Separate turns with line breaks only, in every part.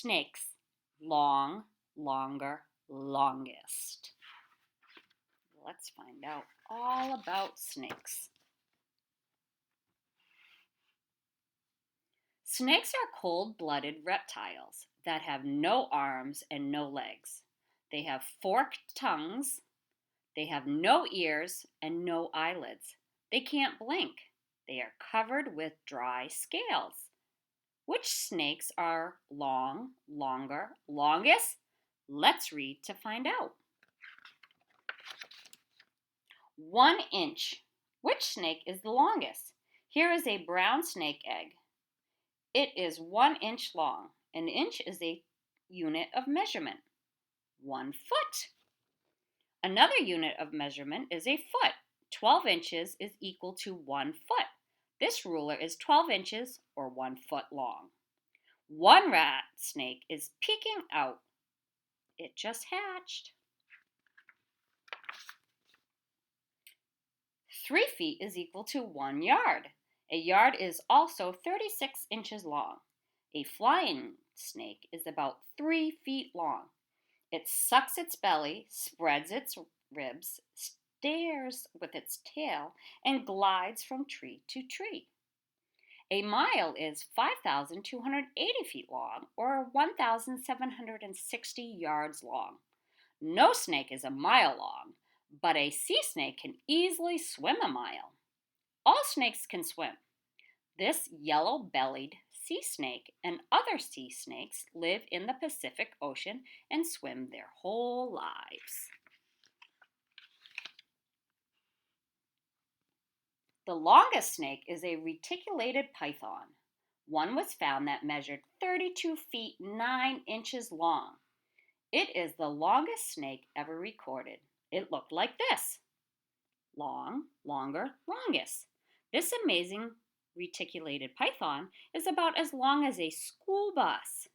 Snakes. Long, longer, longest. Let's find out all about snakes. Snakes are cold-blooded reptiles that have no arms and no legs. They have forked tongues. They have no ears and no eyelids. They can't blink. They are covered with dry scales. Which snakes are long, longer, longest? Let's read to find out. 1 inch. Which snake is the longest? Here is a brown snake egg. It is 1 inch long. An inch is a unit of measurement. 1 foot. Another unit of measurement is a foot. 12 inches is equal to 1 foot. This ruler is 12 inches or 1 foot long. One rat snake is peeking out. It just hatched. 3 feet is equal to 1 yard. A yard is also 36 inches long. A flying snake is about 3 feet long. It sucks its belly, spreads its ribs, stares with its tail, and glides from tree to tree. A mile is 5,280 feet long, or 1,760 yards long. No snake is a mile long, but a sea snake can easily swim a mile. All snakes can swim. This yellow-bellied sea snake and other sea snakes live in the Pacific Ocean and swim their whole lives. The longest snake is a reticulated python. One was found that measured 32 feet 9 inches long. It is the longest snake ever recorded. It looked like this. Long, longer, longest. This amazing reticulated python is about as long as a school bus.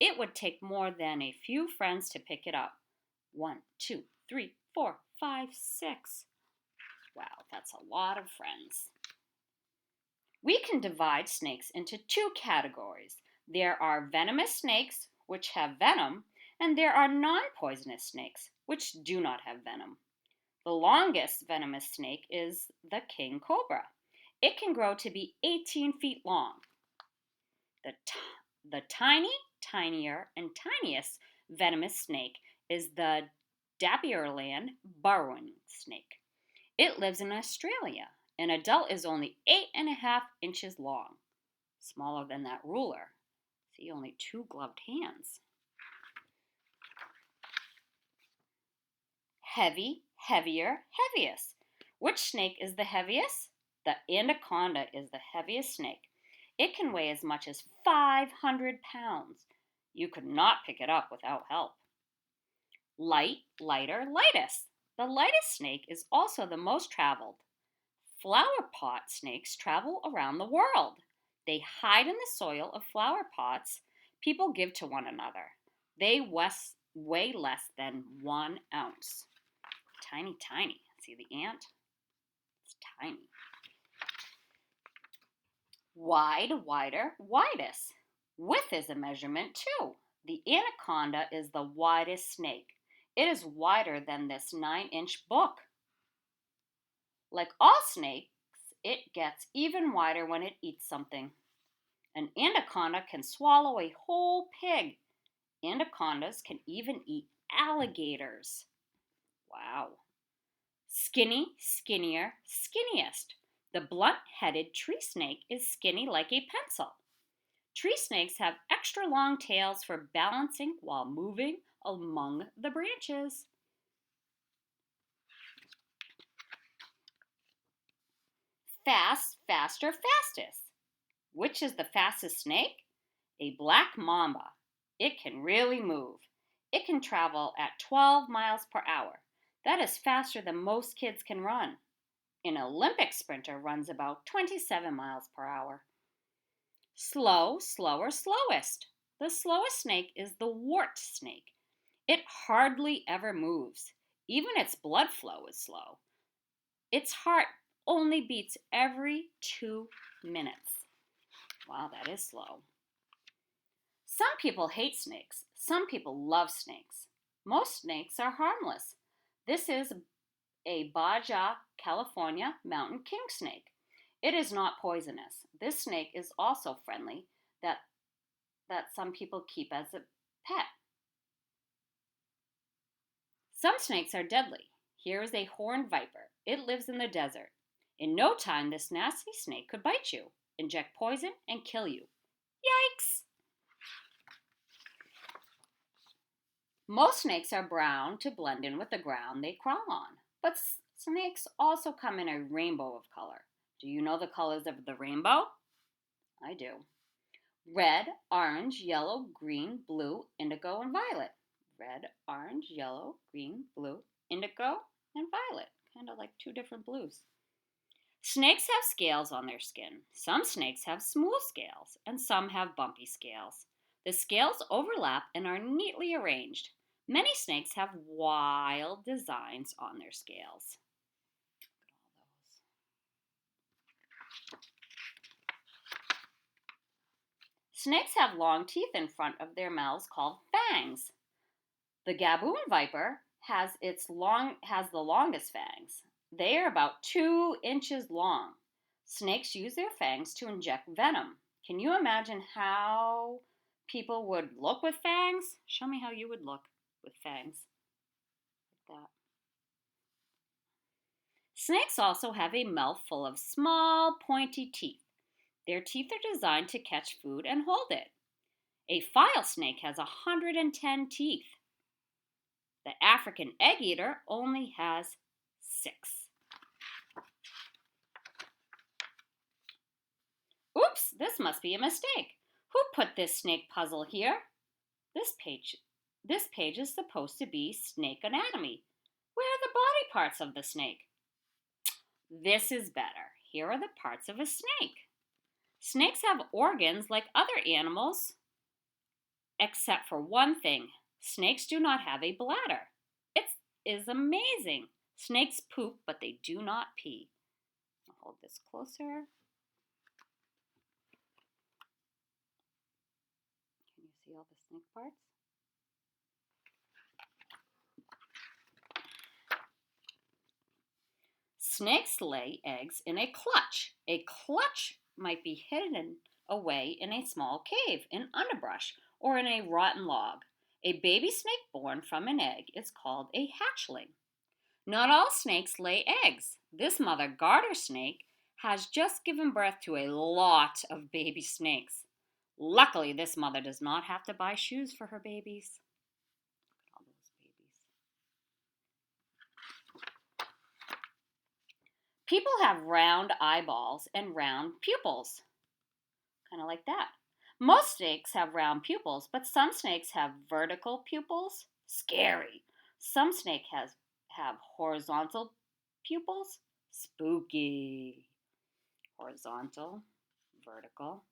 It would take more than a few friends to pick it up. 1, 2, 3, 4, 5, 6. Wow, that's a lot of friends. We can divide snakes into 2 categories. There are venomous snakes, which have venom, and there are non-poisonous snakes, which do not have venom. The longest venomous snake is the king cobra. It can grow to be 18 feet long. The tinier, and tiniest venomous snake is the Davierland burrowing snake. It lives in Australia. An adult is only 8.5 inches long, smaller than that ruler. See, only 2 gloved hands. Heavy, heavier, heaviest. Which snake is the heaviest? The anaconda is the heaviest snake. It can weigh as much as 500 pounds. You could not pick it up without help. Light, lighter, lightest. The lightest snake is also the most traveled. Flower pot snakes travel around the world. They hide in the soil of flower pots people give to one another. They weigh less than 1 ounce. Tiny, tiny. See the ant? It's tiny. Wide, wider, widest. Width is a measurement too. The anaconda is the widest snake. It is wider than this 9-inch book. Like all snakes, it gets even wider when it eats something. An anaconda can swallow a whole pig. Anacondas can even eat alligators. Wow. Skinny, skinnier, skinniest. The blunt-headed tree snake is skinny like a pencil. Tree snakes have extra long tails for balancing while moving among the branches. Fast, faster, fastest. Which is the fastest snake? A black mamba. It can really move. It can travel at 12 miles per hour. That is faster than most kids can run. An Olympic sprinter runs about 27 miles per hour. Slow, slower, slowest. The slowest snake is the wart snake. It hardly ever moves. Even its blood flow is slow. Its heart only beats every 2 minutes. Wow, that is slow. Some people hate snakes. Some people love snakes. Most snakes are harmless. This is a Baja California mountain king snake. It is not poisonous. This snake is also friendly that some people keep as a pet. Some snakes are deadly. Here is a horned viper. It lives in the desert. In no time, this nasty snake could bite you, inject poison, and kill you. Yikes! Most snakes are brown to blend in with the ground they crawl on, but snakes also come in a rainbow of color. Do you know the colors of the rainbow? I do. Red, orange, yellow, green, blue, indigo, and violet. Red, orange, yellow, green, blue, indigo, and violet. Kind of like two different blues. Snakes have scales on their skin. Some snakes have smooth scales, and some have bumpy scales. The scales overlap and are neatly arranged. Many snakes have wild designs on their scales. Snakes have long teeth in front of their mouths called fangs. The Gaboon viper has the longest fangs. They are about 2 inches long. Snakes use their fangs to inject venom. Can you imagine how people would look with fangs? Show me how you would look with fangs. Like that. Snakes also have a mouth full of small, pointy teeth. Their teeth are designed to catch food and hold it. A file snake has 110 teeth. The African egg eater only has 6. Oops, this must be a mistake. Who put this snake puzzle here? This page is supposed to be snake anatomy. Where are the body parts of the snake? This is better. Here are the parts of a snake. Snakes have organs like other animals, except for one thing. Snakes do not have a bladder. It is amazing. Snakes poop, but they do not pee. I'll hold this closer. Can you see all the snake parts? Snakes lay eggs in a clutch. A clutch might be hidden away in a small cave, in underbrush, or in a rotten log. A baby snake born from an egg is called a hatchling. Not all snakes lay eggs. This mother garter snake has just given birth to a lot of baby snakes. Luckily, this mother does not have to buy shoes for her babies. All those babies. People have round eyeballs and round pupils. Kind of like that. Most snakes have round pupils, but some snakes have vertical pupils. Scary. Some snakes have horizontal pupils. Spooky. Horizontal, vertical.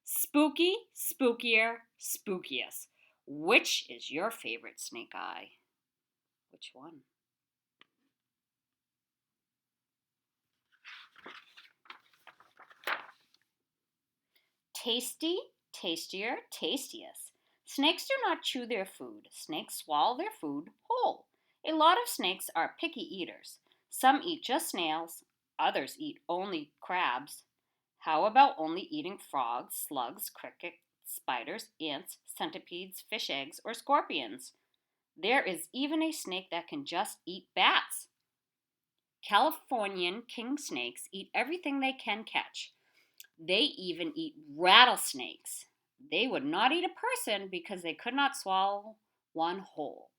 Spooky, spookier, spookiest. Which is your favorite snake eye? Which one? Tasty, tastier, tastiest. Snakes do not chew their food. Snakes swallow their food whole. A lot of snakes are picky eaters. Some eat just snails, others eat only crabs. How about only eating frogs, slugs, crickets, spiders, ants, centipedes, fish eggs, or scorpions? There is even a snake that can just eat bats. Californian king snakes eat everything they can catch. They even eat rattlesnakes. They would not eat a person because they could not swallow one whole.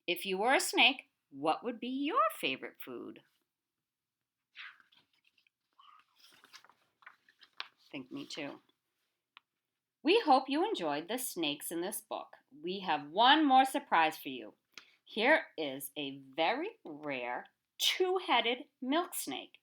If you were a snake, what would be your favorite food? I think me too. We hope you enjoyed the snakes in this book. We have one more surprise for you. Here is a very rare two-headed milk snake.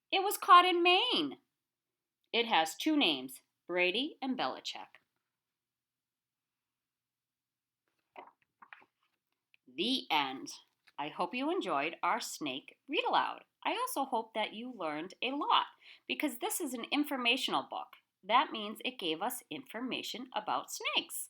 It was caught in Maine. It has 2 names, Brady and Belichick. The end. I hope you enjoyed our snake read aloud. I also hope that you learned a lot because this is an informational book. That means it gave us information about snakes.